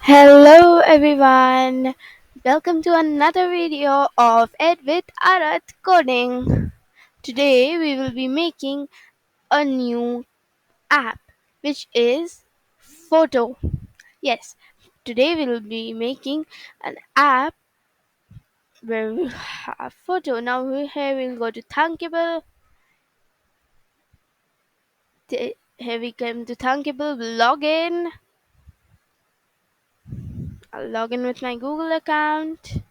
Hello everyone. Welcome to another video of Ed with Arat Coding. Today we will be making a new app which is photo. Yes, today we will be making an app where we have photo. Now here we'll go to Thunkable. Here we come to Thunkable, we'll log in. I'll log in with my Google account.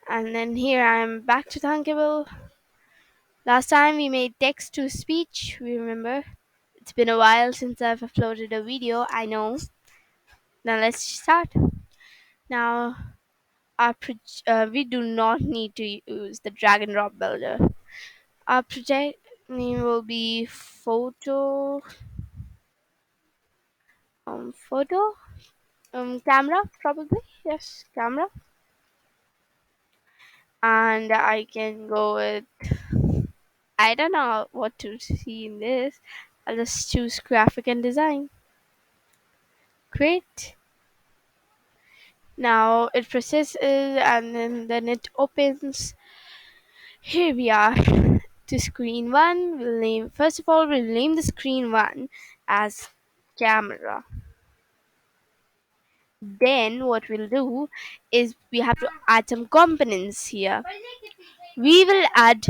And then here I am back to Thunkable. Last time we made text to speech, we remember. It's been a while since I've uploaded a video, I know. Now let's start. Now, we do not need to use the drag and drop builder. Our project name will be photo, camera, probably. Yes, camera. And I can go with, I don't know what to see in this. I'll just choose graphic and design. Great. Now it processes and then it opens. Here we are to screen one. We'll name first of all we'll name the screen one as camera. Then what we'll do is we have to add some components here. We will add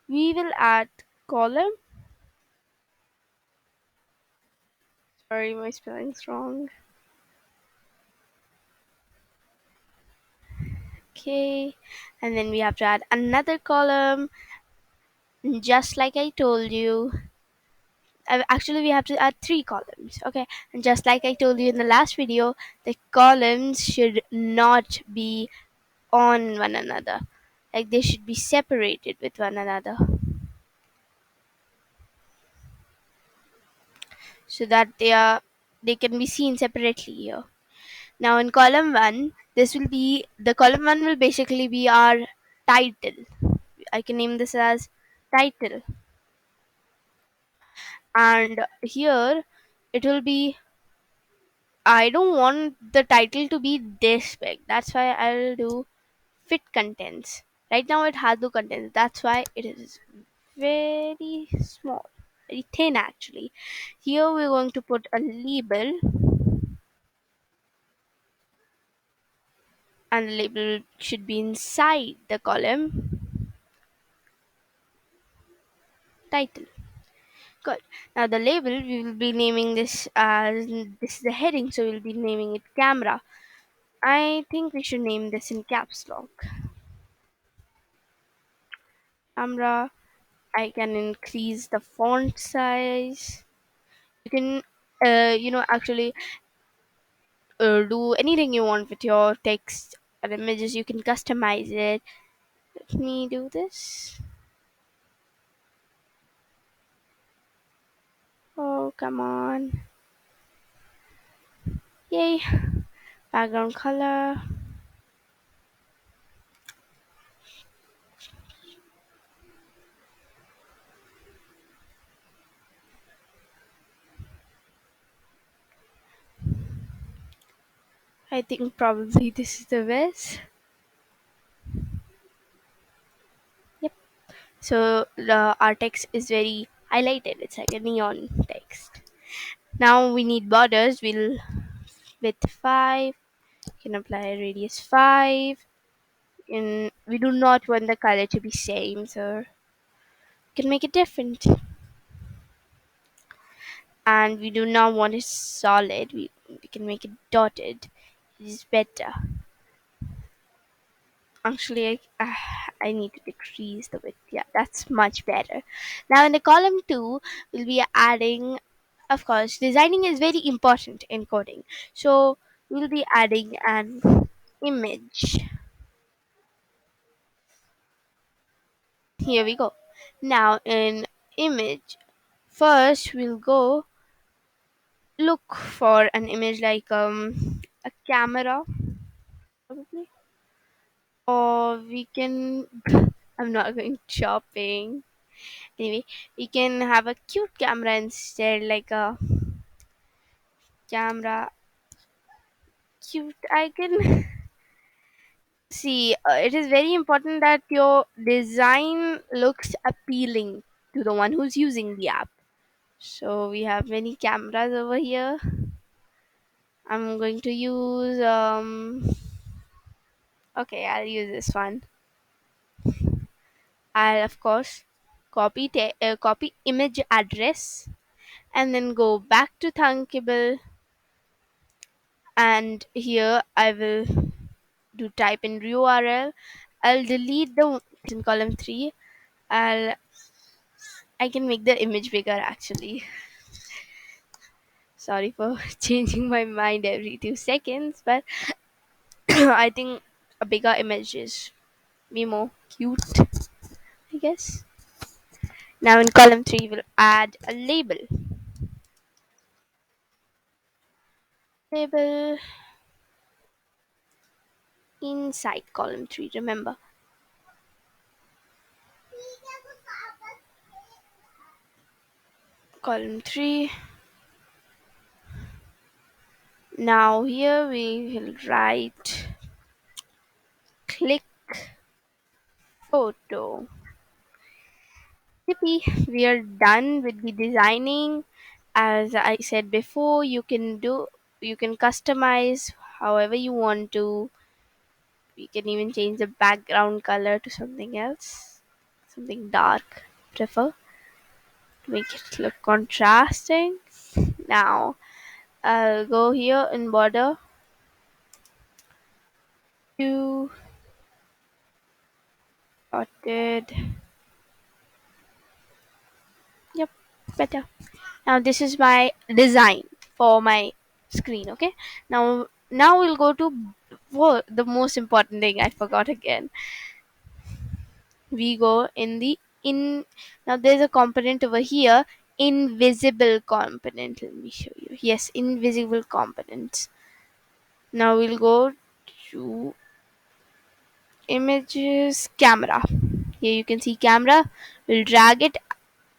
we will add column. Sorry, my spelling's wrong. Okay, and then we have to add another column, just like I told you. Actually we have to add three columns. Okay, and just like I told you in the last video, the columns should not be on one another, like they should be separated with one another so that they can be seen separately here. Now in column 1, this will be the column 1 will basically be our title. I can name this as title, and here it will be, I don't want the title to be this big. That's why I'll do fit contents. Right now it has no contents. That's why it is very small, very thin actually. Here we're going to put a label, and the label should be inside the column title. Good. Now the label, we will be naming this as, this is the heading, so we'll be naming it camera. I think we should name this in caps lock. Camera. I can increase the font size. You can, actually do anything you want with your text and images. You can customize it. Let me do this. Oh, come on. Yay. Background color. I think probably this is the best. Yep. So our text is very highlighted. It's like a neon text. Now we need borders. We'll width 5. You can apply a radius 5. And we do not want the color to be same, so you can make it different. And we do not want it solid. We can make it dotted. It is better. Actually, I need to decrease the width. Yeah, that's much better. Now in the column 2, we'll be adding, of course, designing is very important in coding. So we'll be adding an image. Here we go. Now in image, first we'll go look for an image like a camera, probably, or we can I'm not going shopping. Anyway, we can have a cute camera instead, like a camera cute icon. See, it is very important that your design looks appealing to the one who's using the app. So we have many cameras over here. I'm going to use okay, I'll use this one. I'll of course copy image address and then go back to Thunkable, and here I will do type in URL. I'll delete the in column 3. I can make the image bigger actually. Sorry for changing my mind every 2 seconds, but I think a bigger image is be more cute, I guess. Now in column 3, we'll add a label. Label inside column 3, remember. Column 3. Now here we will write click photo. Yippee, we are done with the designing. As I said before, you can customize however you want to. You can even change the background color to something else, something dark. Prefer to make it look contrasting. Now I'll go here in border to dotted. Yep, better. Now this is my design for my screen. Okay. Now we'll go to the most important thing I forgot again. We go in the in now there's a component over here, invisible component. Let me show you. Yes, invisible components. Now we'll go to images, camera. Here you can see camera. We'll drag it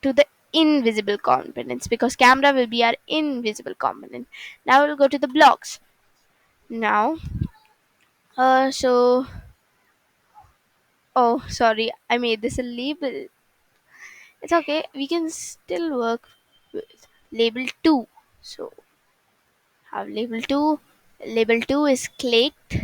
to the invisible components because camera will be our invisible component. Now we'll go to the blocks. Now so oh sorry, I made this a label. It's okay, we can still work with label 2. So have label 2. Label 2 is clicked.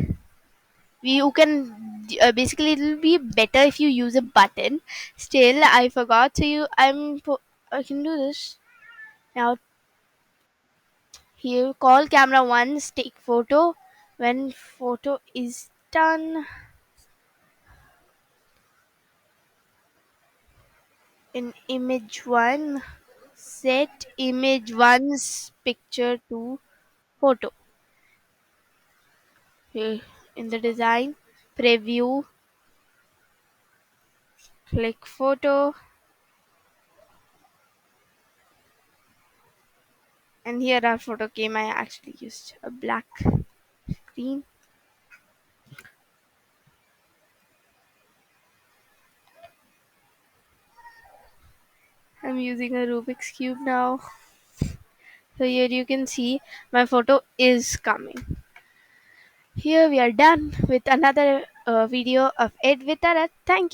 You can basically it'll be better if you use a button. Still I forgot, so I can do this now. Here call camera once, take photo. When photo is done, in image 1, set image 1's picture to photo. Here in the design, preview, click photo, and here our photo came. I actually used a black screen. I'm using a Rubik's Cube now. So here you can see my photo is coming. Here we are done with another video of Ed with Arat. Thank you.